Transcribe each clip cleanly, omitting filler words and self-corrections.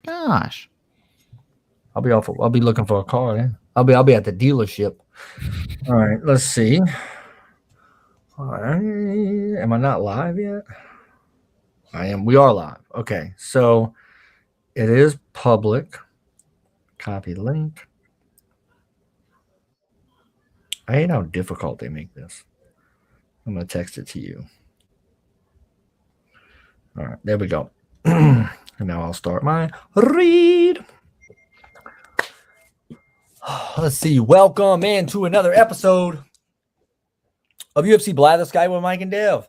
Gosh. I'll be looking for a car. Yeah. I'll be at the dealership. All right, let's see. All right. Am I not live yet? I am. We are live. Okay, so it is public. Copy link. I hate how difficult they make this. I'm gonna text it to you. All right, there we go. And now I'll start my read. Let's see. Welcome into another episode of UFC Blatherskite with Mike and Dev.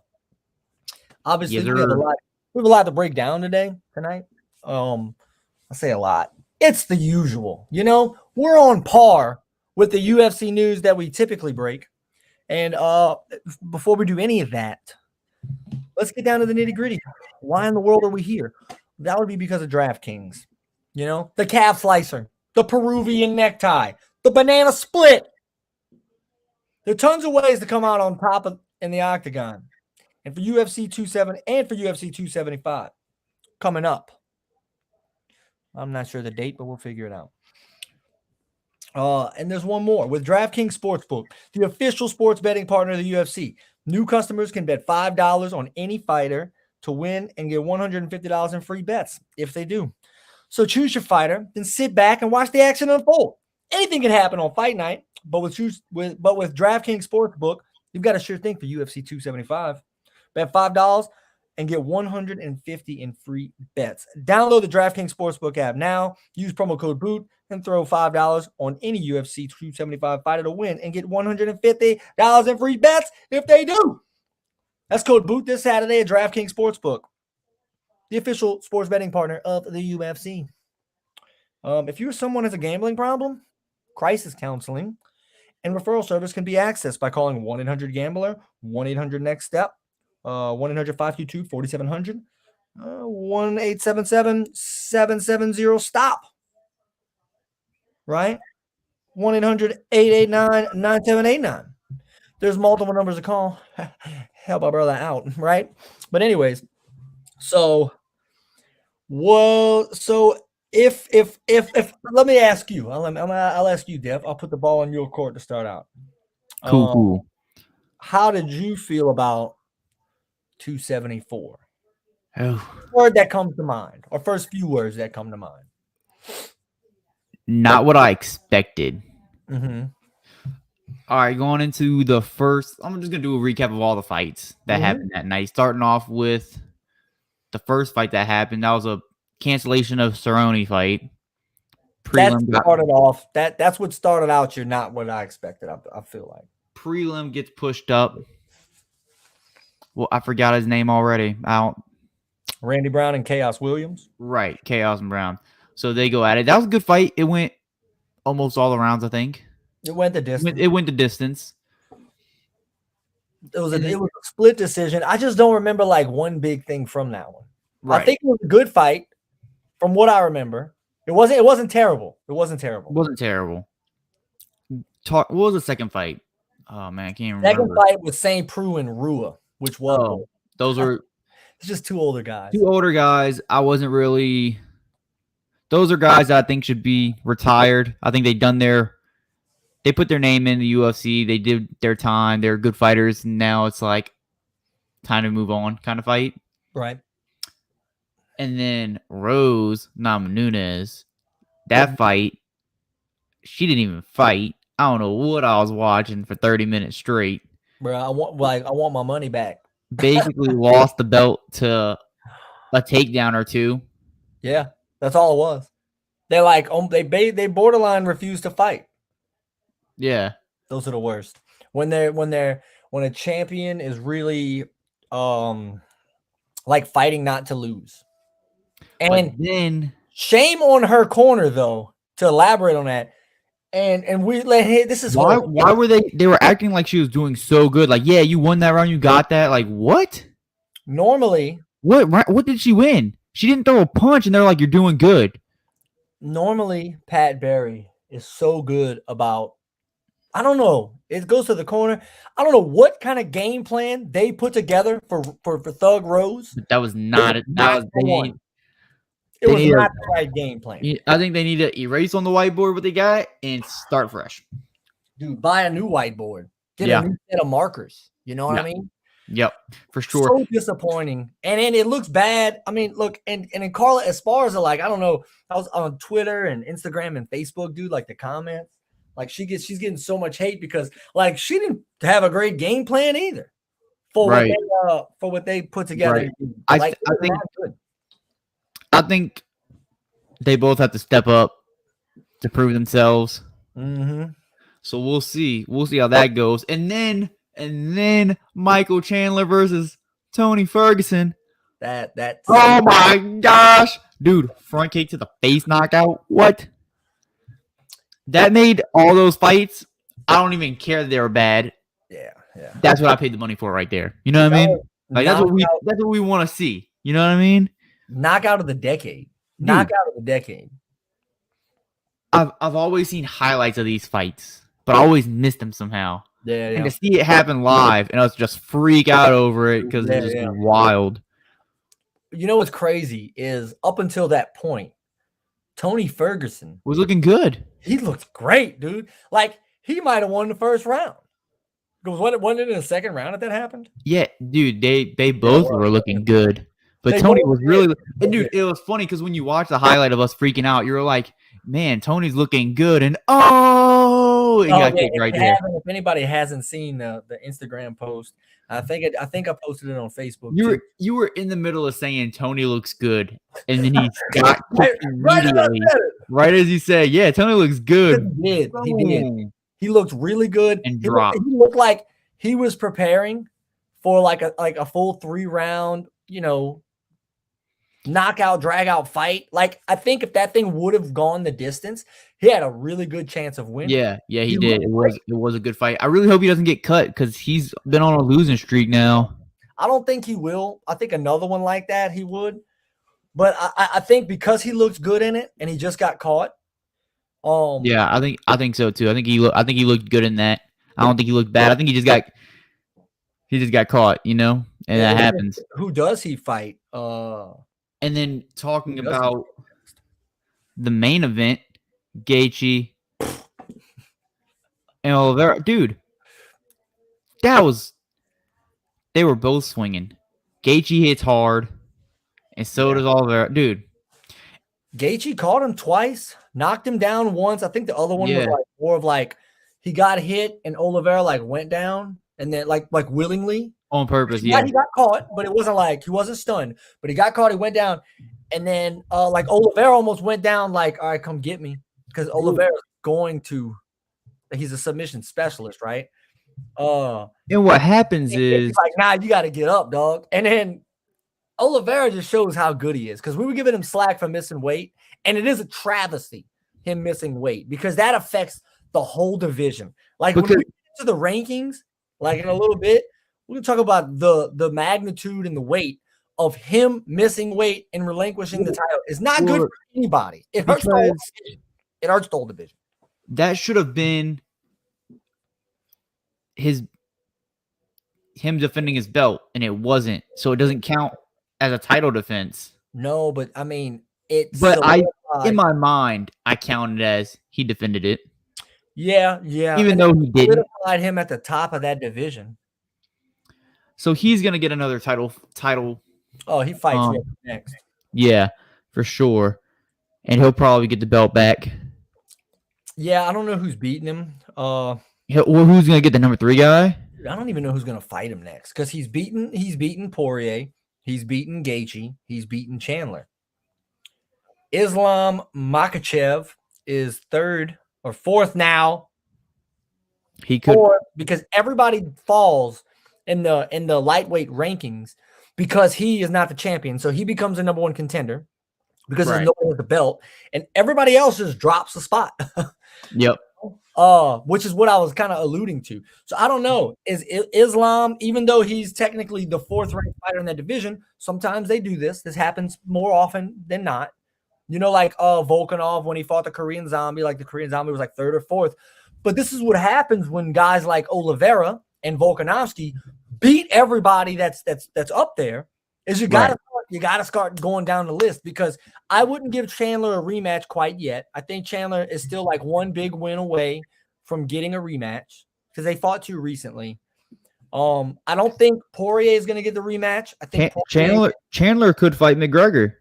Obviously, Yes, we have sir. a lot to break down tonight. I say a lot. It's the usual. You know, we're on par with the UFC news that we typically break. And before we do any of that, let's get down to the nitty-gritty. Why in the world are we here? That would be because of DraftKings. You know, the calf slicer, the Peruvian necktie, the banana split. There are tons of ways to come out on top in the octagon. And for UFC 270 and for UFC 275 coming up. I'm not sure the date, but we'll figure it out. And there's one more. With DraftKings Sportsbook, the official sports betting partner of the UFC, new customers can bet $5 on any fighter to win and get $150 in free bets if they do. So choose your fighter, then sit back and watch the action unfold. Anything can happen on fight night, but with DraftKings Sportsbook, you've got a sure thing for UFC 275. Bet $5 and get $150 in free bets. Download the DraftKings Sportsbook app now. Use promo code BOOT and throw $5 on any UFC 275 fighter to win and get $150 in free bets if they do. That's code BOOT this Saturday at DraftKings Sportsbook, the official sports betting partner of the UFC. If you're someone who has a gambling problem, crisis counseling and referral service can be accessed by calling 1-800-GAMBLER, 1-800-NEXT-STEP, 1-800-522-4700, 1-877-770-STOP, right? 1-800-889-9789. There's multiple numbers to call. Help our brother out, right? But anyways, so if let me ask you, I'll ask you, Dev. I'll put the ball in your court to start out. Cool. How did you feel about 274? Oh, Word that comes to mind, or first few words that come to mind. not what I expected. Mm-hmm. All right, going into the first, I'm just going to do a recap of all the fights that happened that night. Starting off with the first fight that happened. That was a cancellation of Cerrone fight. That's what started out. You're not what I expected. I feel like prelim gets pushed up. Well, I forgot his name already. Randy Brown and Chaos Williams. Right, Chaos and Brown. So they go at it. That was a good fight. It went almost all the rounds, I think. It went the distance. It went the distance. It was a split decision. I just don't remember like one big thing from that one. Right. I think it was a good fight from what I remember. It wasn't terrible. What was the second fight? Oh man, I can't remember. Second fight was St. Preux and Rua, which was those are it's just two older guys. I wasn't really. Those are guys that I think should be retired. I think they put their name in the UFC. They did their time. They're good fighters. And now it's like time to move on kind of fight. Right. And then Rose Namajunas, that fight, she didn't even fight. I don't know what I was watching for 30 minutes straight. Bro, I want my money back. Basically lost the belt to a takedown or two. Yeah, that's all it was. They're like they borderline refuse to fight. Yeah, those are the worst. When a champion is really like fighting not to lose. And then shame on her corner though to elaborate on that. And we this is why were they were acting like she was doing so good. Like, yeah, you won that round, you got that. Like, what? Normally, what did she win? She didn't throw a punch, and they're like, you're doing good. Normally, Pat Barry is so good about. I don't know. It goes to the corner. I don't know what kind of game plan they put together for Thug Rose. That was not it. That was one. It was not the right game plan. I think they need to erase on the whiteboard what they got and start fresh. Dude, buy a new whiteboard. Get a new set of markers. You know what I mean? Yep, for sure. So disappointing. And then it looks bad. I mean, look, and in Carla Esparza, like, I don't know, I was on Twitter and Instagram and Facebook, dude, like the comments. Like she's getting so much hate because like she didn't have a great game plan either for what they put together. Right. I think they both have to step up to prove themselves. Mm-hmm. So we'll see. We'll see how that goes. And then Michael Chandler versus Tony Ferguson. That's oh my gosh, dude! Front kick to the face knockout. What? That made all those fights. I don't even care that they were bad. Yeah. That's what I paid the money for right there. You know what I mean? Like that's what we want to see. You know what I mean? Knockout of the decade. Knockout of the decade. I've always seen highlights of these fights, but I always missed them somehow. Yeah. And to see it happen live and us just freak out over it because it's just wild. You know what's crazy is up until that point, Tony Ferguson was looking good. He looked great, dude. Like he might have won the first round. Because wasn't it in the second round that happened? Yeah, dude. They both were looking good, but Tony was really. And dude, it was funny because when you watch the highlight of us freaking out, you were like, "Man, Tony's looking good," and he got kicked right there. If anybody hasn't seen the Instagram post, I think I posted it on Facebook. You were in the middle of saying Tony looks good, and then he got kicked immediately. Right as you said, yeah, Tony looks good. He did. He looked really good and dropped. He looked like he was preparing for like a full 3-round, knockout, drag out fight. Like I think if that thing would have gone the distance, he had a really good chance of winning. Yeah, he did. It was a good fight. I really hope he doesn't get cut because he's been on a losing streak now. I don't think he will. I think another one like that he would. But I think because he looks good in it and he just got caught. Yeah, I think so too. I think he looked good in that. I don't think he looked bad. I think he just got caught, and that happens. Who does he fight? And then talking about the main event, Gaethje and Oliveira, dude, they were both swinging. Gaethje hits hard, and so does Oliveira, dude. Gaethje caught him twice, knocked him down once. I think the other one was like more of like he got hit and Oliveira like went down and then like willingly on purpose. He got caught, but it wasn't like he wasn't stunned, but he got caught. He went down, and then like Oliveira almost went down. Like, all right, come get me, because Oliveira's he's a submission specialist, right? And what happens is like, nah, you got to get up, dog. And then Oliveira just shows how good he is because we were giving him slack for missing weight, and it is a travesty him missing weight because that affects the whole division. Like when we get to the rankings, like in a little bit, we're gonna talk about the magnitude and the weight of him missing weight and relinquishing the title. It's not good for anybody. It hurts the whole division. It hurts the whole division. That should have been him defending his belt, and it wasn't. So it doesn't count as a title defense. No, but I mean, it's. But in my mind, I counted as he defended it. Yeah. Even though he didn't. Solidified him at the top of that division. So he's gonna get another title. Oh, he fights next. Yeah, for sure, and he'll probably get the belt back. Yeah, I don't know who's beating him. Who's gonna get the number 3 guy? I don't even know who's gonna fight him next because he's beaten Poirier, he's beaten Gaethje, he's beaten Chandler. Islam Makhachev is 3rd or 4th now. He could because everybody falls in the lightweight rankings because he is not the champion, so he becomes the number 1 contender because there's no one with the belt, and everybody else just drops the spot. Yep. Which is what I was kind of alluding to. So I don't know. Is Islam, even though he's technically the 4th ranked fighter in that division, sometimes they do this. This happens more often than not. Like Volkanov when he fought the Korean Zombie, like the Korean Zombie was like 3rd or 4th. But this is what happens when guys like Oliveira and Volkanovski beat everybody that's up there. Is you got to start start going down the list, because I wouldn't give Chandler a rematch quite yet. I think Chandler is still like one big win away from getting a rematch, because they fought too recently. I don't think Poirier is going to get the rematch. I think Chandler could fight McGregor.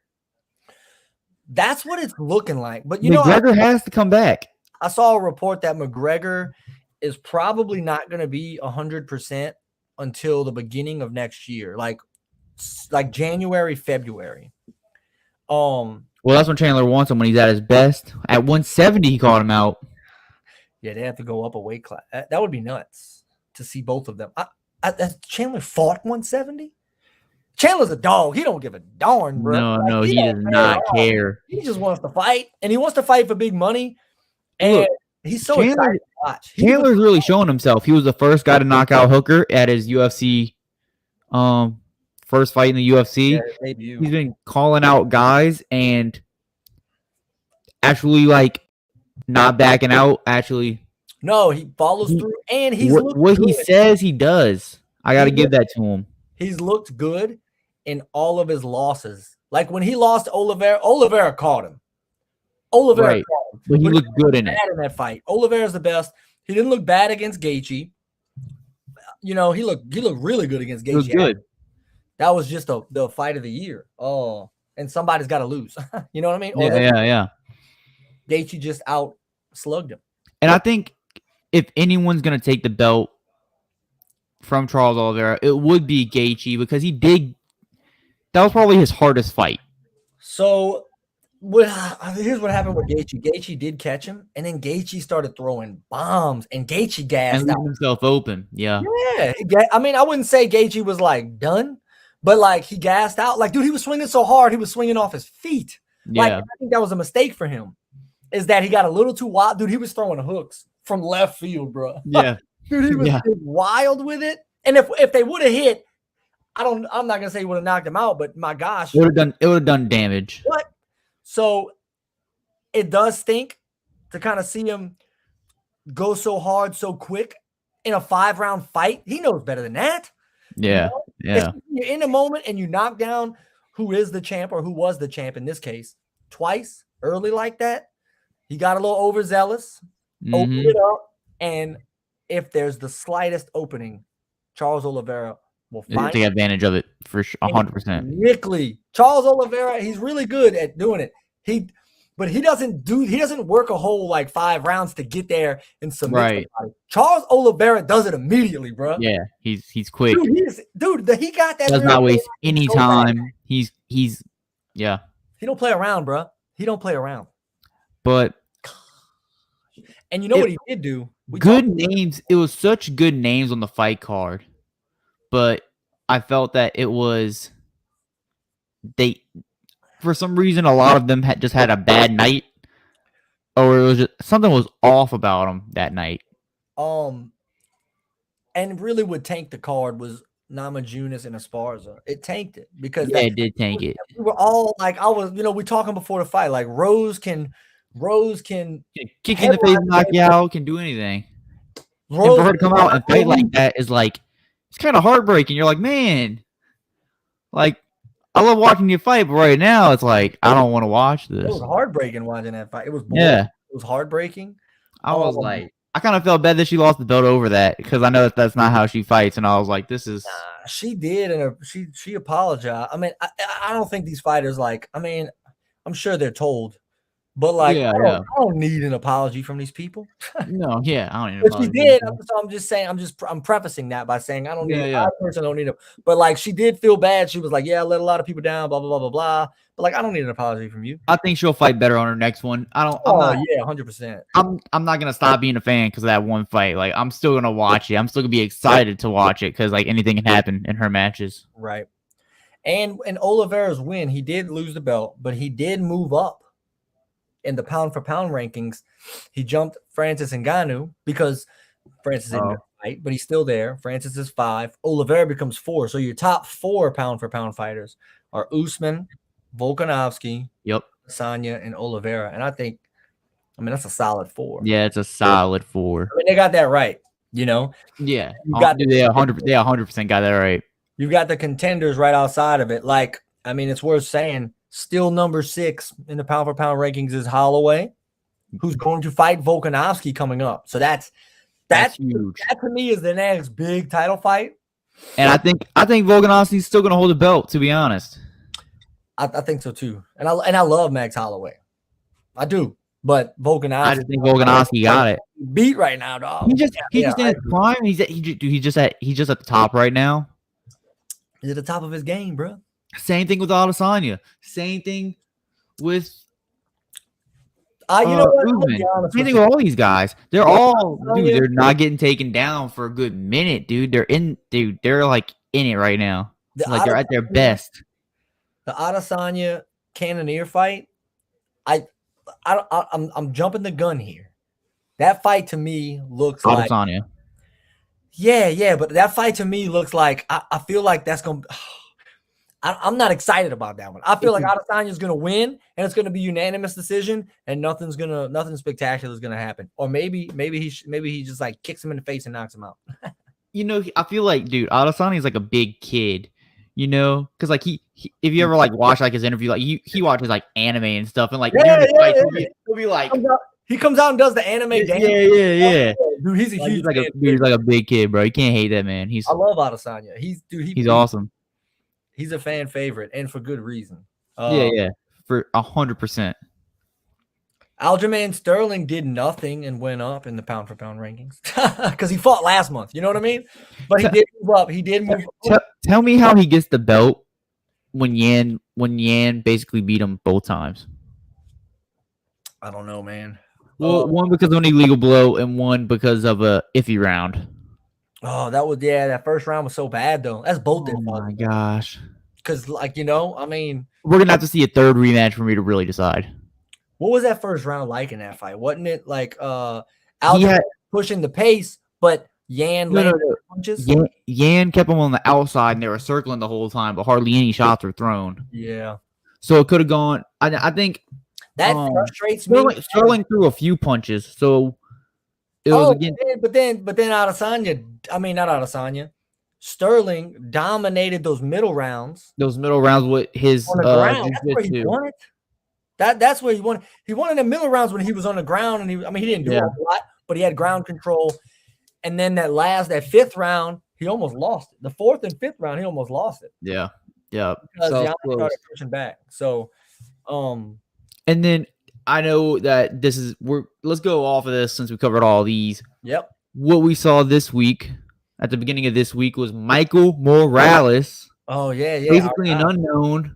That's what it's looking like. But McGregor has to come back. I saw a report that McGregor is probably not going to be 100% until the beginning of next year, like January, February. Well, that's when Chandler wants him, when he's at his best. At 170, he called him out. Yeah, they have to go up a weight class. That would be nuts to see both of them. Chandler fought 170. Chandler's a dog. He don't give a darn, bro. No, he does not care. He just wants to fight, and he wants to fight for big money. And look, he's so excited to watch. Chandler's really showing himself. He was the first guy to knock out Hooker at his UFC first fight in the UFC. Yeah, he's been calling out guys and actually not backing out. Actually, no, he follows through, and he's what he says he does. I got to give that to him. He's looked good in all of his losses. Like when he lost to Oliveira caught him. Oliveira caught him. But he looked good in it. In that fight. Oliveira's the best. He didn't look bad against Gaethje. He looked really good against Gaethje. He looked good. That was just the fight of the year. Oh, and somebody's got to lose. You know what I mean? Yeah. Gaethje just out slugged him. And I think if anyone's going to take the belt from Charles Oliveira, it would be Gaethje, because that was probably his hardest fight. So here's what happened with Gaethje. Gaethje did catch him, and then Gaethje started throwing bombs, and Gaethje gassed out. Himself open. Yeah. I mean, I wouldn't say Gaethje was done, but he gassed out. Dude, he was swinging so hard, he was swinging off his feet. Yeah. I think that was a mistake for him, is that he got a little too wild. Dude, he was throwing hooks from left field, bro. Yeah. Dude, he was wild with it. And if they would have hit, I'm not gonna say he would have knocked him out, but my gosh, it would have done damage. What? So it does stink to kind of see him go so hard so quick in a 5-round fight. He knows better than that. Yeah. If you're in a moment and you knock down who is the champ, or who was the champ in this case, twice early like that, he got a little overzealous, opened it up, and if there's the slightest opening, Charles Oliveira will take advantage of it for 100%. Quickly, Charles Oliveira, he's really good at doing it. But he doesn't work a whole 5 rounds to get there and submit. Right. Charles Oliveira does it immediately, bro. Yeah, he's quick. Dude, he got that. Does not waste any time. He don't play around, bro. He don't play around. But and you know what he did do? Good names. It was such good names on the fight card, but I felt that it was for some reason, a lot of them just had a bad night, or it was just something was off about them that night. And really what tanked the card was Namajunas and Esparza. It tanked it because it did tank it. We were all we talking before the fight, Rose can kick in the face, knock you out, can do anything. And for her to come out and fight like that is it's kind of heartbreaking. You're like, man, I love watching you fight, but right now it's I don't want to watch this. It was heartbreaking watching that fight. It was boring. Yeah. It was heartbreaking. I was I kind of felt bad that she lost the belt over that, because I know that's not how she fights, and I was like, this is. She did, and she apologized. I mean, I don't think these fighters I'm sure they're told, but I don't need an apology from these people. No, yeah, I don't need an apology. But she did, so I'm just saying, I'm prefacing that by saying I don't need. I personally don't need it, but she did feel bad. She was like, yeah, I let a lot of people down, blah blah blah blah blah. But I don't need an apology from you. I think she'll fight better on her next one. I'm 100%. I'm not gonna stop being a fan because of that one fight. I'm still gonna watch it. I'm still gonna be excited to watch it because anything can happen in her matches. Right. And Oliveira's win, he did lose the belt, but he did move up in the pound for pound rankings. He jumped Francis Ngannou because Francis didn't fight, but he's still there. Francis is 5. Oliveira becomes 4. So your top 4 pound for pound fighters are Usman, Volkanovski, Sanya, and Oliveira. And I think, that's a solid 4. Yeah, it's a solid 4. They got that right, Yeah. They 100% got that right. You got the contenders right outside of it. I mean, it's worth saying. Still number 6 in the pound for pound rankings is Holloway, who's going to fight Volkanovski coming up. So that's huge. That to me is the next big title fight. And I think Volkanovski's still going to hold the belt. To be honest, I think so too. And I love Max Holloway. I do. But Volkanovski, I just think Volkanovski got it. Beat right now, dog. He's just in his prime. He's just at the top right now. He's at the top of his game, bro. Same thing with Adesanya. Same thing with you know what? Same thing with all these guys. They're all they're not getting taken down for a good minute, dude. They're like in it right now. Like they're at their best. The Adesanya Cannonier fight, I'm jumping the gun here. That fight to me looks Adesanya. like yeah, but that fight to me looks like I feel like that's gonna. I'm not excited about that one. I feel like Adesanya is gonna win, and it's gonna be unanimous decision, and nothing spectacular is gonna happen. Or maybe he just like kicks him in the face and knocks him out. I feel like, dude, Adesanya is like a big kid. Because like he if you ever like watch like his interview, like he watches like anime and stuff, and like he'll be like. He comes out and does the anime dance. Yeah. Dude, he's a huge he's like a big kid, bro. You can't hate that man. I love Adesanya. He's awesome. He's a fan favorite, and for good reason. For 100%. Aljamain Sterling did nothing and went up in the pound for pound rankings because he fought last month. You know what I mean? But he did move up. He did move up. Tell me how he gets the belt when Yan basically beat him both times. I don't know, man. Well, one because of an illegal blow, and one because of a iffy round. Oh, that first round was so bad though. That's both. Oh my gosh. Because I mean, we're gonna have to see a third rematch for me to really decide. What was that first round like in that fight? Wasn't it like Aljamain pushing the pace, but Yan landed punches? Yan kept him on the outside, and they were circling the whole time, but hardly any shots were thrown. Yeah. So it could have gone. I think that frustrates me. Sterling threw a few punches, so it was again. But then Adesanya. I mean, not Adesanya. Sterling dominated those middle rounds. Those middle rounds with his on the ground. That's where he won it. That's where he won. He won in the middle rounds when he was on the ground, and he didn't do a lot, but he had ground control. And then that fifth round, he almost lost it. The fourth and fifth round, he almost lost it. Yeah. Because Giannis started pushing back. So, and then I know that let's go off of this since we covered all these. Yep. What we saw this week, at the beginning of this week, was Michael Morales. Oh yeah. Basically an unknown,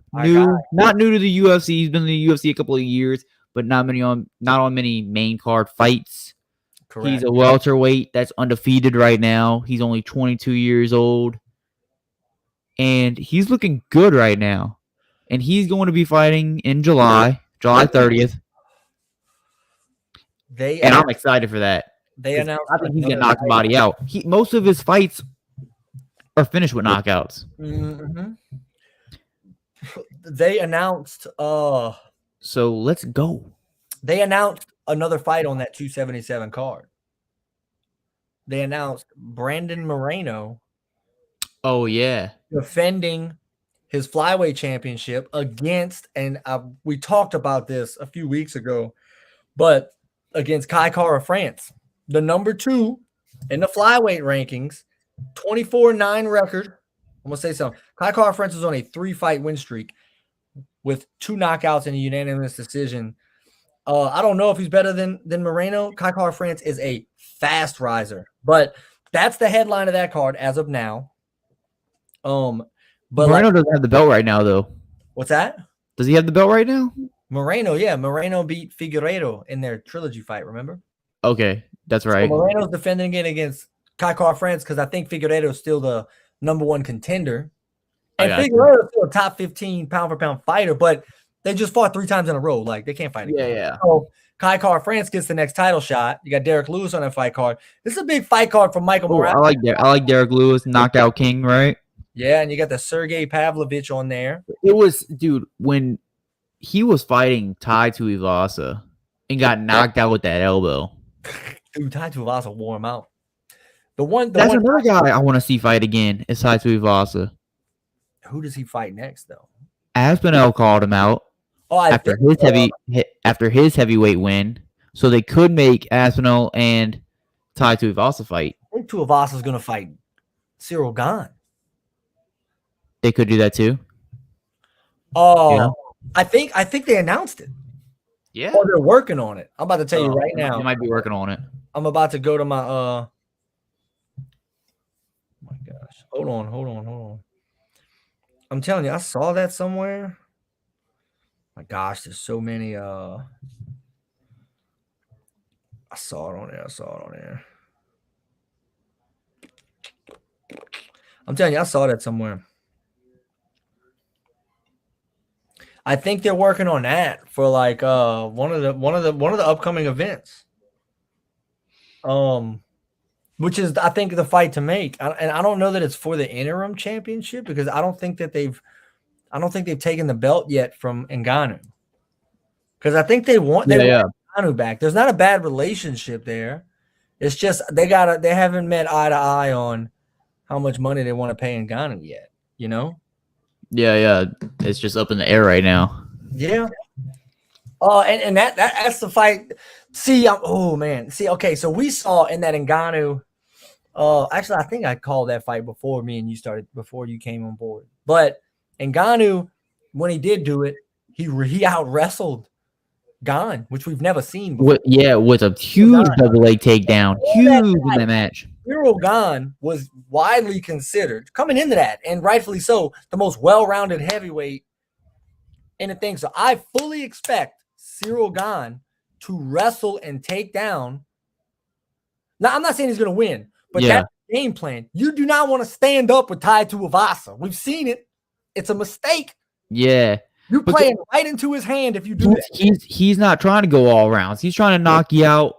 not new to the UFC. He's been in the UFC a couple of years, but not on many main card fights. Correct. He's a welterweight that's undefeated right now. He's only 22 years old, and he's looking good right now. And he's going to be fighting in July 30th. And I'm excited for that. They announced. I think he's gonna knock somebody out. Most of his fights are finished with knockouts. Mm-hmm. They announced. So let's go. They announced another fight on that 277 card. They announced Brandon Moreno. Oh yeah, defending his flyweight championship against, and we talked about this a few weeks ago, but against Kai Kara France, the number 2 in the flyweight rankings, 24-9 record. I'm gonna say something. Kai Kara France is on a 3-fight win streak with 2 knockouts and a unanimous decision. I don't know if he's better than Moreno. Kai Kara France is a fast riser, but that's the headline of that card as of now. But Moreno doesn't have the belt right now, though. What's that? Does he have the belt right now? Moreno, yeah. Moreno beat Figueiredo in their trilogy fight, remember? Okay, that's right. So Moreno's defending it against Kai Kara France because I think Figueiredo is still the number 1 contender. And Figueiredo is still a top 15 pound-for-pound fighter, but they just fought 3 times in a row. Like, they can't fight again. Yeah. So Kai Kara France gets the next title shot. You got Derek Lewis on that fight card. This is a big fight card for Michael Morales. I like Derek Lewis, knockout king, right? Yeah, and you got the Sergey Pavlovich on there. It was, dude, when he was fighting Tai Tuivasa and got knocked out with that elbow. Dude, Tai Tuivasa wore him out. That's another guy I want to see fight again is Tai Tuivasa. Who does he fight next, though? Aspinall called him out Oh, I after think after his heavyweight win, so they could make Aspinall and Tai Tuivasa fight. Tuivasa is going to fight Cyril Gane. They could do that too. Oh, Yeah. I think they announced it. Yeah. Oh, they're working on it. I'm about to tell you right now. They might be working on it. I'm about to go to my oh my gosh. Hold on. I'm telling you, I saw that somewhere. My gosh, there's so many I saw it on there. I'm telling you, I saw that somewhere. I think they're working on that for like one of the upcoming events. Which is I think the fight to make. And I don't know that it's for the interim championship because I don't think they've taken the belt yet from Ngannou. Because I think they want Ngannou back. There's not a bad relationship there. It's just they haven't met eye to eye on how much money they want to pay Ngannou yet, you know? Yeah. It's just up in the air right now. Yeah. And that's the fight. See, oh man. See, okay, so we saw in that Ngannou. Actually, I think I called that fight before you came on board. But Ngannou, when he did do it, he out wrestled Gane, which we've never seen before. With a huge double leg takedown, huge in that match. Cyril Gane was widely considered coming into that, and rightfully so, the most well-rounded heavyweight in the thing. So I fully expect Cyril Gane to wrestle and take down. Now, I'm not saying he's going to win, but that's the game plan. You do not want to stand up with Tai Tuivasa. We've seen it. It's a mistake. Yeah. You're playing right into his hand if you do that. He's not trying to go all rounds. He's trying to knock you out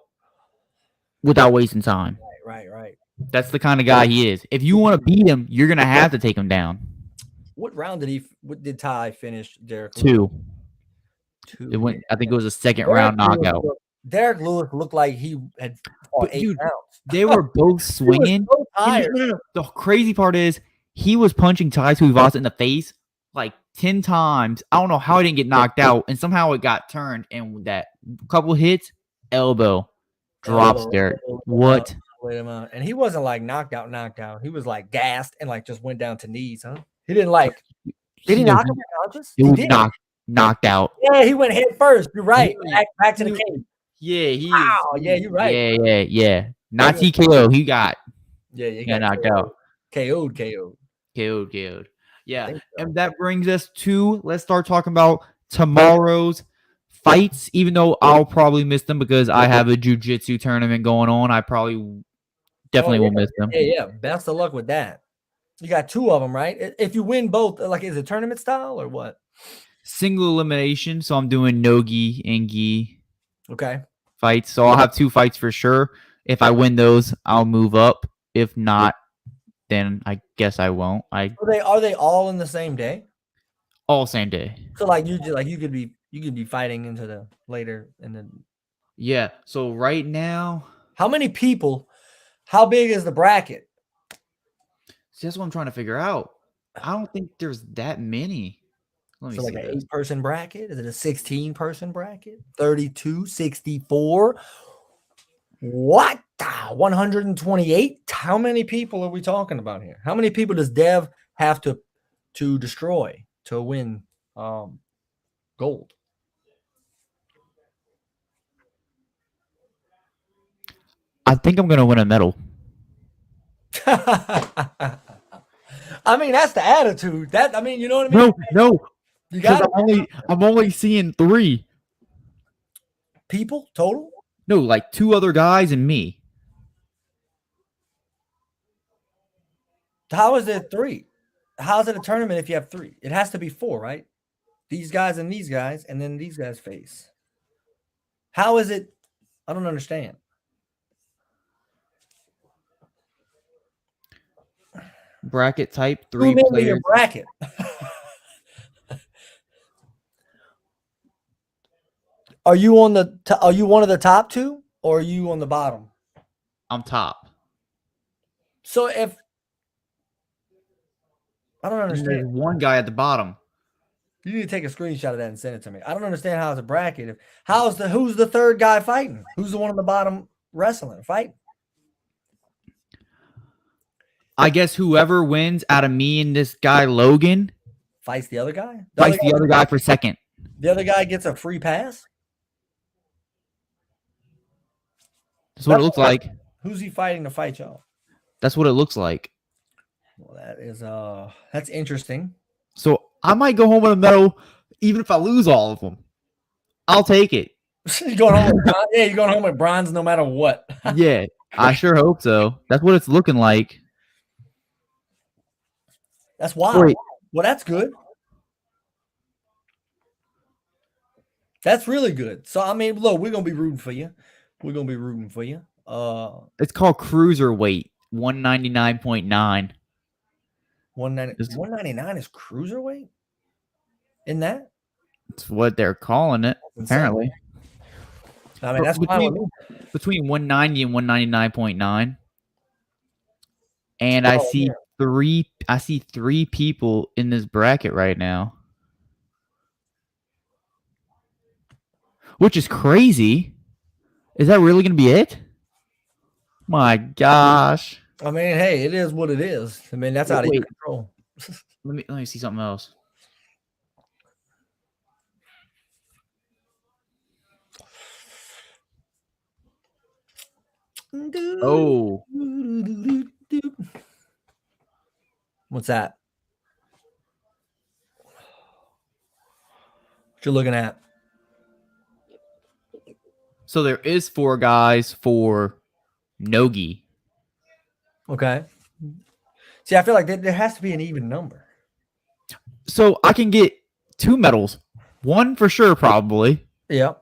without wasting time. Right. That's the kind of guy he is. If you want to beat him, you're going to have to take him down. What round did Tai finish, Derek? Two. I think it was a second round knockout. Derek Lewis looked like he had fought 8 rounds. They were both swinging. So tired. The crazy part is he was punching Tai Tuivasa in the face like 10 times. I don't know how he didn't get knocked out, and somehow it got turned. And with that couple hits, elbow drops Derek. What? And he wasn't like knocked out. He was like gassed and like just went down to knees, huh? He didn't like. Did he knock him unconscious? He was knocked out. Yeah, he went head first. You're right. Back to the cage. Yeah, yeah, you're right. Yeah. Not TKO. He got. He got knocked out. KO'd. Yeah, and that brings us to let's start talking about tomorrow's fights. Even though I'll probably miss them because I have a jiu-jitsu tournament going on, I probably definitely will miss them. Yeah. Best of luck with that. You got 2 of them, right? If you win both, like, is it tournament style or what? Single elimination. So I'm doing no-gi and gi. Okay. Fights. So I'll have 2 fights for sure. If I win those, I'll move up. If not, then I guess I won't. Are they all in the same day? All same day. So like you could be fighting into the later and then. Yeah. So right now, how many people? How big is the bracket? See, that's what I'm trying to figure out. I don't think there's that many. Let me see. Like an 8-person bracket? Is it a 16-person bracket? 32, 64. What? 128? How many people are we talking about here? How many people does Dev have to destroy to win gold? I think I'm going to win a medal. I mean, that's the attitude. You know what I mean? No. You got I'm only seeing 3 people total. No, like 2 other guys and me. How is it 3? How is it a tournament if you have 3? It has to be 4, right? These guys and these guys, and then these guys face. How is it? I don't understand. Bracket type 3 players. Your bracket. Are you on are you one of the top 2 or are you on the bottom? I'm top. So if I don't understand. There's one guy at the bottom. You need to take a screenshot of that and send it to me. I don't understand how it's a bracket. Who's the third guy fighting? Who's the one on the bottom wrestling fighting? I guess whoever wins out of me and this guy Logan Fights the other guy? fights the other guy for second. The other guy gets a free pass? That's what it looks like. Who's he fighting to fight y'all? That's what it looks like. Well, that's interesting. So I might go home with a medal, even if I lose all of them. I'll take it. You're going home with bronze? Yeah, you're going home with bronze no matter what. Yeah, I sure hope so. That's what it's looking like. That's wild. Wait. Well, that's good. That's really good. So, I mean, look, we're going to be rooting for you. We're going to be rooting for you. It's called cruiserweight, 199.9. 199 is cruiserweight? In that? That's what they're calling it, apparently. I mean, that's fine with me. Between 190 and 199.9. And I see three people in this bracket right now. Which is crazy. Is that really going to be it? My gosh. I mean, hey, it is what it is. I mean, that's out of your control. Let me see something else. Oh. What's that? What you looking at? So there is 4 guys for Nogi. Okay. See, I feel like there has to be an even number. So I can get 2 medals. 1 for sure, probably. Yep.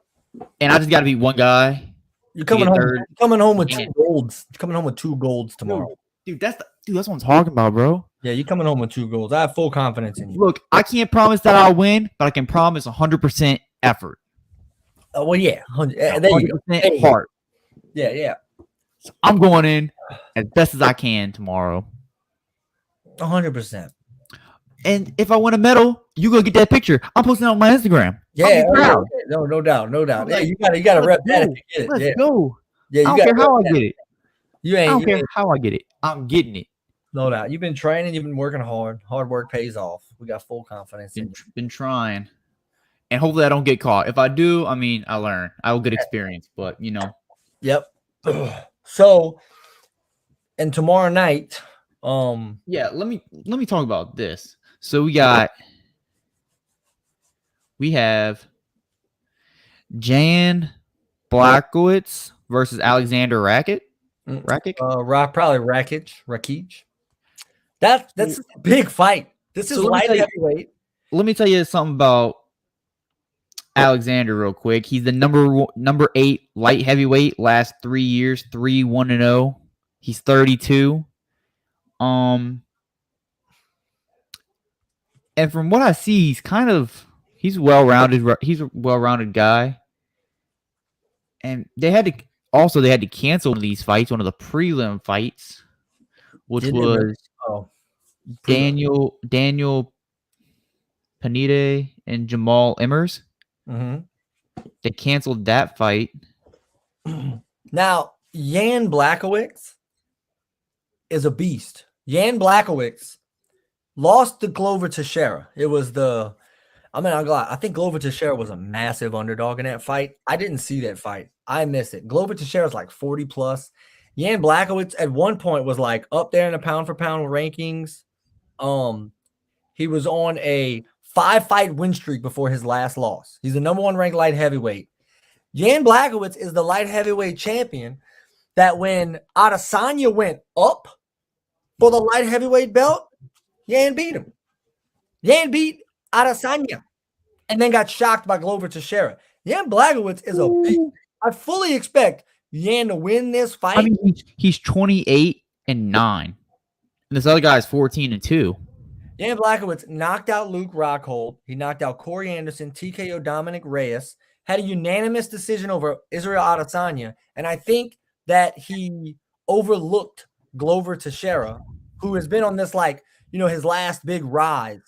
And I just got to beat 1 guy. You're coming home with 2 golds. You're coming home with 2 golds tomorrow. Dude, that's what I'm talking about, bro. Yeah, you're coming home with 2 golds. I have full confidence in you. Look, I can't promise that I'll win, but I can promise 100% effort. Well, yeah. There you go. Heart. Yeah. So I'm going in as best as I can tomorrow. 100%. And if I win a medal, you go get that picture. I'm posting it on my Instagram. Yeah, no doubt. Yeah, you gotta rep that if you get it. Let's go. Yeah, I don't care how I get it. I don't care how I get it. I'm getting it. No doubt. You've been training. You've been working hard. Hard work pays off. We got full confidence in you. Been trying. And hopefully I don't get caught. If I do, I mean, I learn. I will get experience. But, you know. Yep. So, and tomorrow night, yeah, let me talk about this. So we have Jan Blachowicz versus Alexander Rakic. Probably Rakic. That's a big fight. This is light heavyweight. Let me tell you something about Alexander real quick. He's the number 8 light heavyweight last 3 years, 3-1-0. He's 32. And from what I see, he's well-rounded. He's a well-rounded guy. And they had to cancel these fights, one of the prelim fights, which was Daniel Panide and Jamal Emmers. Mm-hmm. They canceled that fight. Now, Jan Blachowicz is a beast. Jan Blachowicz lost to Glover Teixeira. It was I think Glover Teixeira was a massive underdog in that fight. I didn't see that fight. I missed it. Glover Teixeira's like 40 plus. Jan Blachowicz at one point was like up there in the pound for pound rankings. He was on a 5-fight win streak before his last loss. He's the number 1 ranked light heavyweight. Jan Blachowicz is the light heavyweight champion that when Adesanya went up for the light heavyweight belt, Jan beat him. Jan beat Adesanya and then got shocked by Glover Teixeira. Jan Blachowicz is a beast. I fully expect Jan to win this fight. I mean, he's 28-9. And this other guy is 14-2. Jan Blachowicz knocked out Luke Rockhold. He knocked out Corey Anderson, TKO Dominic Reyes, had a unanimous decision over Israel Adesanya. And I think that he overlooked Glover Teixeira, who has been on this, his last big rise.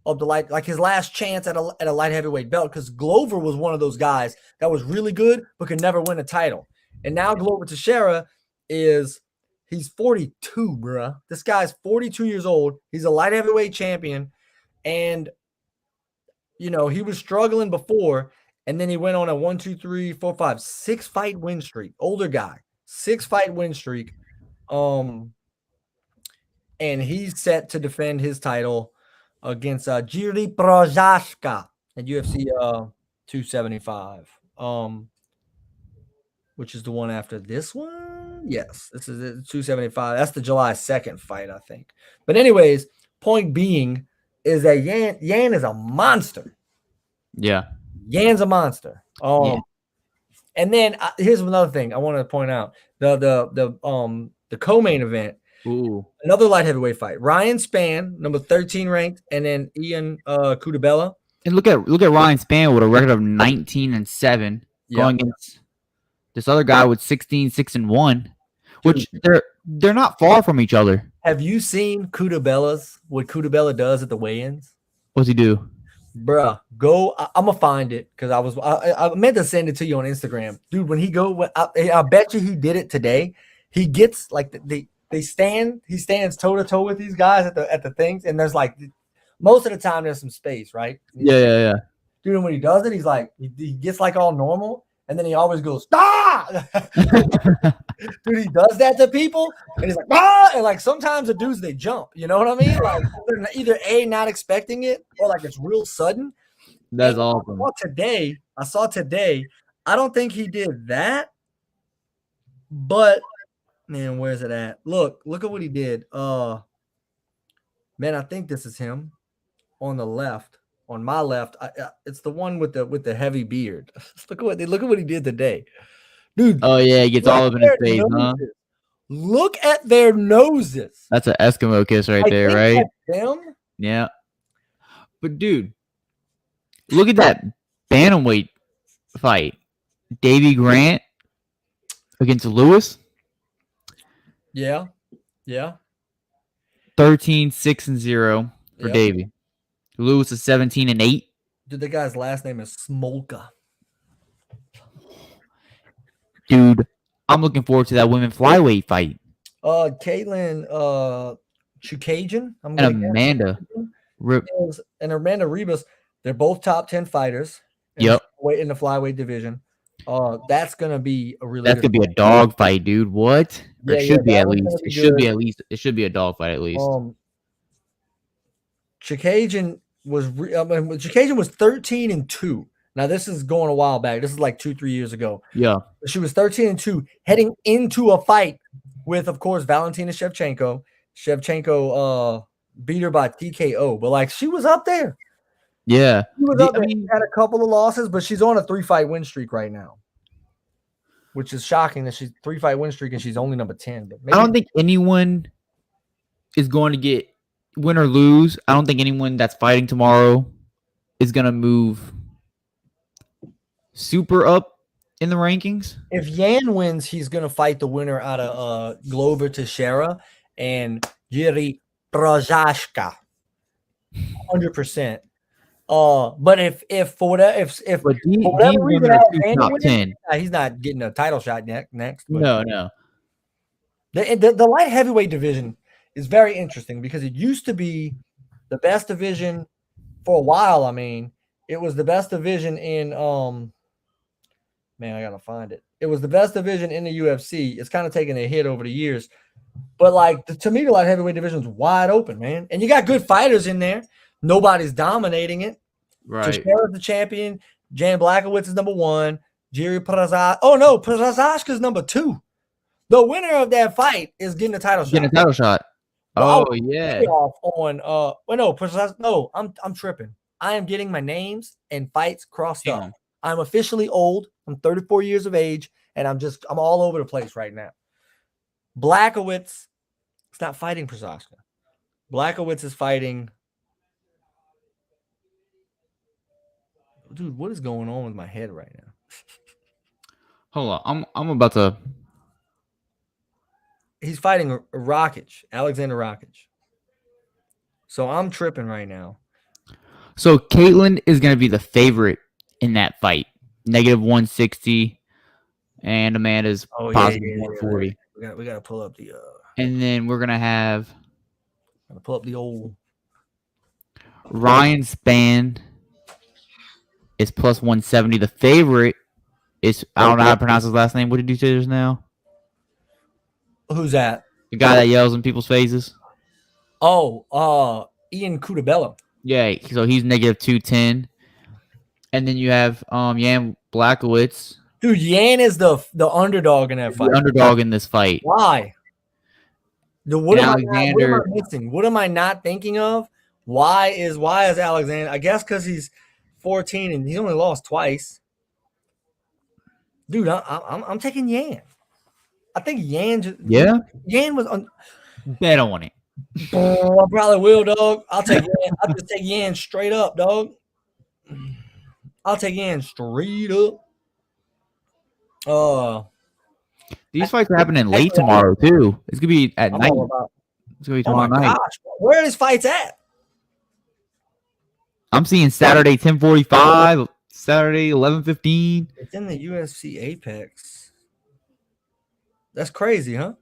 of the like his last chance at a light heavyweight belt, because Glover was one of those guys that was really good but could never win a title. And now Glover Teixeira he's 42, bruh. This guy's 42 years old. He's a light heavyweight champion, and he was struggling before, and then he went on a 1, 2, 3, 4, 5, 6-fight win streak. Older guy, 6-fight win streak. And he's set to defend his title against Jiří Procházka at UFC 275. Which is the one after this one? Yes, this is 275. That's the July 2nd fight, I think. But anyways, point being is that Yan is a monster. Yeah. Yan's a monster. Yeah. And then here's another thing I want to point out. The co-main event. Ooh. Another light heavyweight fight. Ryan Spann, number 13 ranked, and then Ian Cutabella. And look at Ryan Spann with a record of 19-7 going against this other guy with 16-6-1, which they're not far from each other. Have you seen what Cutabella does at the weigh-ins? What's he do? Bruh, go. I'm gonna find it because I meant to send it to you on Instagram, dude. When he I bet you he did it today. He gets like he stands toe to toe with these guys at the things, and there's like most of the time there's some space, right? Yeah. Dude, and when he does it, he's like he gets like all normal, and then he always goes stop. Dude, he does that to people, and he's like ah, and like sometimes the dudes they jump. You know what I mean? Like they're either not expecting it, or like it's real sudden. That's awesome. I saw today. I don't think he did that, but. Man, where's it at? Look at what he did. Man, I think this is him on the left. On my left, it's the one with the heavy beard. Look at what he did today, dude. Oh yeah, he gets all up in his face, huh? Look at their noses. That's an Eskimo kiss right there, right? Them. Yeah. But dude, look at that bantamweight fight. Davey Grant against Lewis. Yeah. 13-6-0 for Davey. Lewis is 17-8. Dude, the guy's last name is Smolka. Dude, I'm looking forward to that women flyweight fight. Caitlin Chukagian. And Amanda. And Amanda Ribas. They're both top 10 fighters. Yep. In the flyweight division. That's gonna be a really. That's gonna be a dog fight, dude. What? Yeah, it should be at least. It should be at least. It should be a dog fight at least. Chukagian was 13-2. Now this is going a while back. This is like 2-3 years ago. Yeah. She was 13-2, heading into a fight with, of course, Valentina Shevchenko. Shevchenko beat her by TKO, but like she was up there. Yeah. She was up there. She had a couple of losses, but she's on a 3-fight win streak right now, which is shocking that she's 3-fight win streak and she's only number 10. But I don't think anyone is going to get win or lose. I don't think anyone that's fighting tomorrow is going to move super up in the rankings. If Yan wins, he's going to fight the winner out of Glover Teixeira and Jiří Procházka. 100%. But if for whatever reason top 10, he's not getting a title shot next. No. The light heavyweight division is very interesting because it used to be the best division for a while. I mean, it was the best division in man, I gotta find it. It was the best division in the UFC. It's kind of taken a hit over the years, but like to me, the light heavyweight division is wide open, man, and you got good fighters in there. Nobody's dominating it. Right. Teixeira's the champion. Jan Blachowicz is number 1. Jiří Procházka. Oh no, Procházka is number 2. The winner of that fight is getting a title shot. Oh yeah. I'm tripping. I am getting my names and fights crossed up. I'm officially old. I'm 34 years of age, and I'm all over the place right now. Blachowicz is not fighting Procházka. Blachowicz is fighting. Dude, what is going on with my head right now? Hold on. I'm about to. He's fighting Alexander Rakic. So I'm tripping right now. So Caitlin is going to be the favorite in that fight. -160, and Amanda's positive 140. We gotta pull up the And then we're gonna have old. Ryan Spann is +170. The favorite is, I don't know how to pronounce his last name. What did you say just now? Who's that? The guy that yells in people's faces. Oh, Ian Cutabella. Yeah, so he's -210. And then you have Jan Blachowicz. Dude, Yan is the underdog in that fight. The underdog in this fight. Why? What am I missing? What am I not thinking of? Why is Alexander? I guess because he's 14 and he only lost twice. Dude, I'm taking Yan. I think Yan. Yan was on. Bet on it. Oh, I probably will, dog. I'll take Yan. I'll just take Yan straight up, dog. I'll take Yan straight up. These fights are happening late tomorrow too. It's gonna be at night. It's gonna be tomorrow night. Gosh, where are these fights at? I'm seeing Saturday 10:45, Saturday 11:15. It's in the UFC Apex. That's crazy, huh?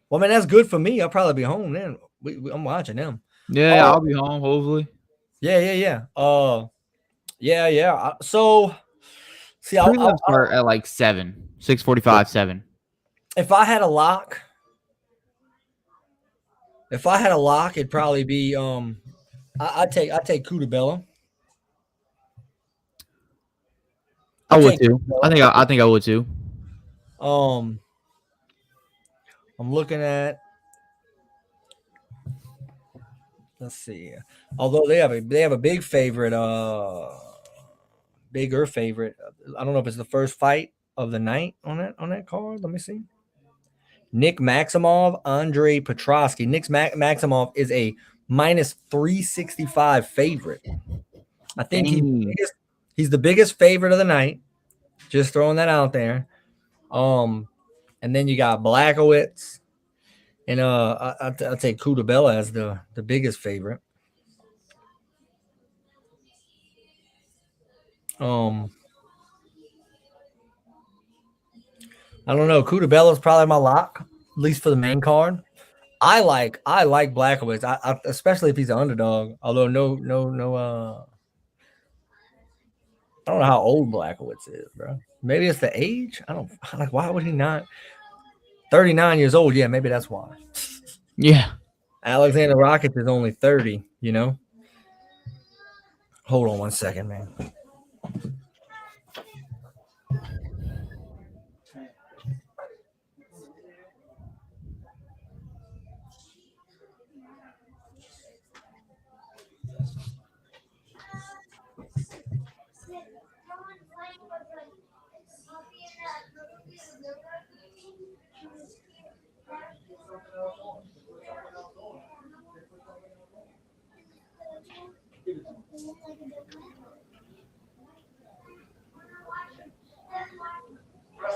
Well, man, that's good for me. I'll probably be home then. I'm watching them. Yeah, I'll be home hopefully. Yeah. So, see, I'll start at like 6:45, 7. If I had a lock, it'd probably be I'd take Cutabella. I would too. I think I would too. I'm looking at. Let's see. Although they have a big favorite, bigger favorite. I don't know if it's the first fight of the night on that card. Let me see. Nick Maximov, Andre Petrosky. Nick Maximov is a -365 favorite. I think he's the biggest favorite of the night. Just throwing that out there. And then you got Blachowicz, and I'll take Cutabella as the biggest favorite. I don't know. Cutabella is probably my lock, at least for the main card. I like Blachowicz, especially if he's an underdog. Although no, I don't know how old Blachowicz is, bro. Maybe it's the age. Why would he not? 39 years old. Yeah, maybe that's why. Yeah. Alexander Rockets is only 30. You know. Hold on one second, man.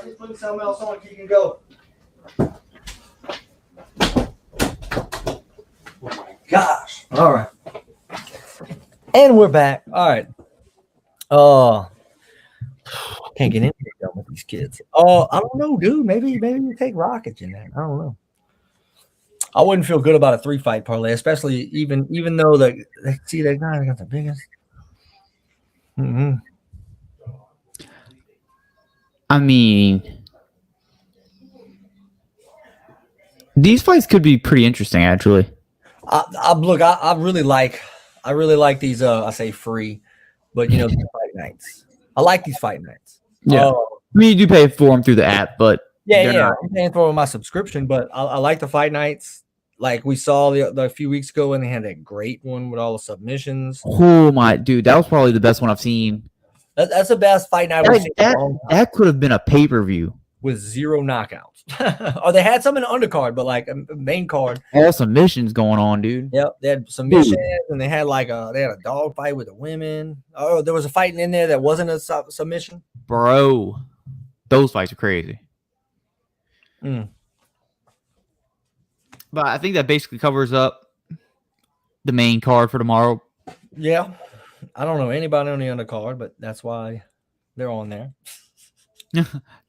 Let's put something else on. You can go. Oh my gosh! All right, and we're back. All right. Can't get in here with these kids. I don't know, dude. Maybe you take Rockets in there. I don't know. I wouldn't feel good about a 3-fight parlay, especially even though that guy got the biggest. Mm-hmm. I mean, these fights could be pretty interesting, actually. I really like these. I say free, but these fight nights. I like these fight nights. Yeah, I mean, you do pay for them through the app, but I'm paying for my subscription, but I like the fight nights. Like we saw a few weeks ago when they had that great one with all the submissions. Oh my dude, that was probably the best one I've seen. That's the best fight night we've seen in a long time. That could have been a pay-per-view with 0 knockouts. Or they had some in the undercard, but like a main card. All submissions going on, dude. Yep, they had submissions, and they had a dog fight with the women. Oh, there was a fight in there that wasn't a submission. Bro, those fights are crazy. But I think that basically covers up the main card for tomorrow. Yeah. I don't know anybody on the undercard, but that's why they're on there.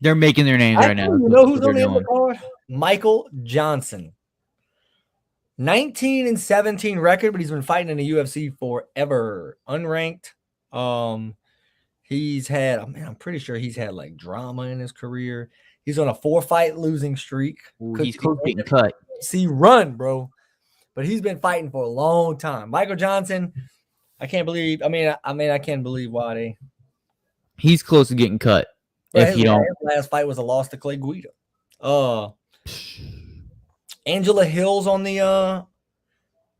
They're making their names right now. Actually, you That's know what who's they're on the doing. undercard? Michael Johnson. 19-17 record, but he's been fighting in the UFC forever. Unranked. He's had, I'm pretty sure he's had like drama in his career. He's on a 4-fight losing streak. Ooh, Could he's close to getting cut. see run, bro. But he's been fighting for a long time. Michael Johnson, I can't believe. I can't believe why they. He's close to getting cut. But If you don't, his last fight was a loss to Clay Guida. Angela Hill's on the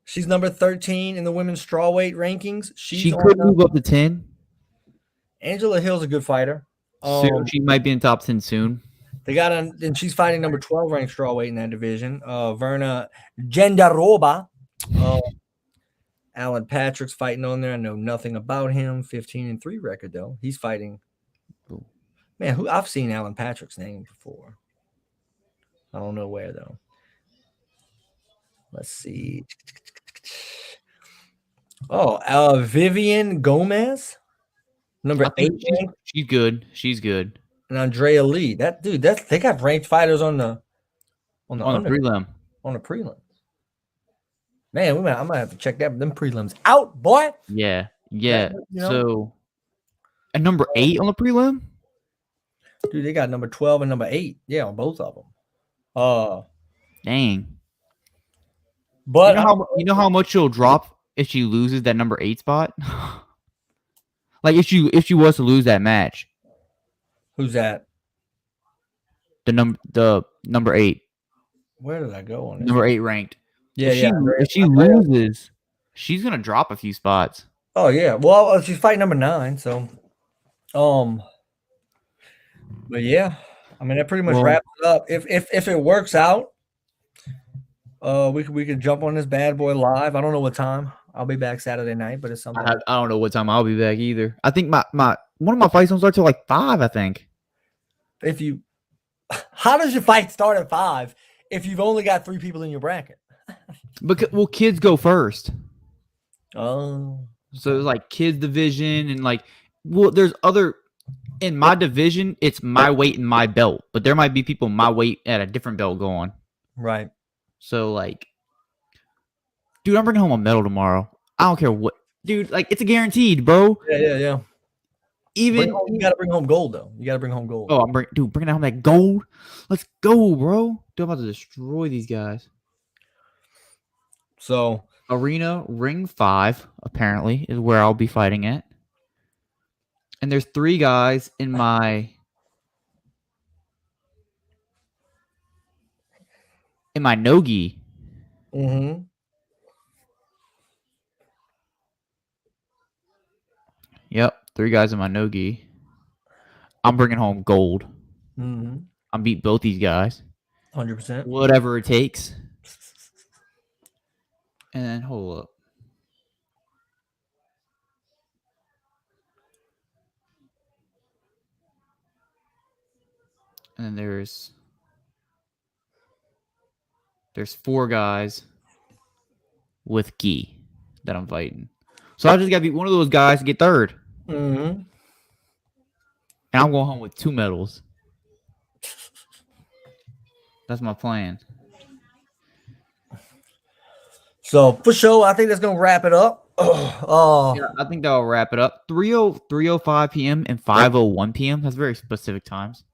she's number 13 in the women's strawweight rankings. she could move up to 10. Angela Hill's a good fighter. Soon she might be in top 10 soon. They got and she's fighting number 12 ranked strawweight in that division. Verna Gendarova. Alan Patrick's fighting on there. I know nothing about him. 15-3 record though. He's fighting. Man, who I've seen Alan Patrick's name before. I don't know where though. Let's see. Vivian Gomez, number 8. She's good. She's good. And Andrea Lee. They got ranked fighters on the prelim. On the prelim. Man, I might have to check them prelims out, boy. Yeah. So, at number 8 on the prelim? Dude, they got number 12 and number 8. Yeah, on both of them. Dang. But you know how much she'll drop if she loses that number 8 spot? Like if she was to lose that match. Who's that? The number 8. Where did I go on it? Number 8 ranked. Yeah, if she loses, she's gonna drop a few spots. Oh yeah. Well, she's fighting number 9, so but yeah, I mean that pretty much wraps it up. If it works out, we could jump on this bad boy live. I don't know what time. I'll be back Saturday night, but it's something. I don't know what time I'll be back either. I think my one of my fights don't start till like 5. I think. How does your fight start at 5 if you've only got 3 people in your bracket? Because kids go first. Oh, so it's like kids division and like there's other in my division. It's my weight and my belt, but there might be people my weight at a different belt going. Right. So like, dude, I'm bringing home a medal tomorrow. I don't care what, dude. Like it's a guaranteed, bro. Yeah. Even you gotta bring home gold though. You gotta bring home gold. Oh, bringing home that gold. Let's go, bro. Dude, I'm about to destroy these guys. So Arena Ring 5 apparently is where I'll be fighting at, and there's 3 guys in my nogi. Mm-hmm. Yep, 3 guys in my nogi. I'm bringing home gold. Mm-hmm. I'm beat both these guys. 100%. Whatever it takes. And then hold up. And then there's 4 guys with gi that I'm fighting. So I just gotta beat one of those guys to get 3rd. Mm-hmm. And I'm going home with 2 medals. That's my plan. So for sure, I think that's gonna wrap it up. Yeah, I think that'll wrap it up. 3:05 p.m. and 5:01 p.m. That's very specific times.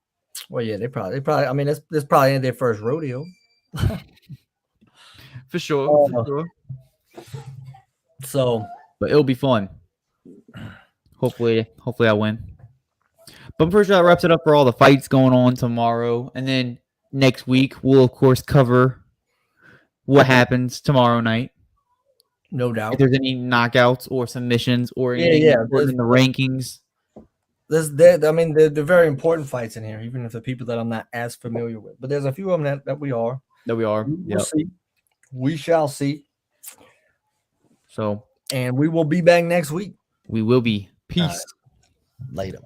Well, yeah, they probably. I mean, this probably ain't their first rodeo. For sure. So, but it'll be fun. Hopefully I win. But I'm pretty sure that wraps it up for all the fights going on tomorrow, and then next week we'll of course cover what happens tomorrow night. No doubt. If there's any knockouts or submissions or anything in the rankings. They're very important fights in here, even if the people that I'm not as familiar with. But there's a few of them that we are. We'll see. We shall see. So, and we will be back next week. We will be. Peace. Later.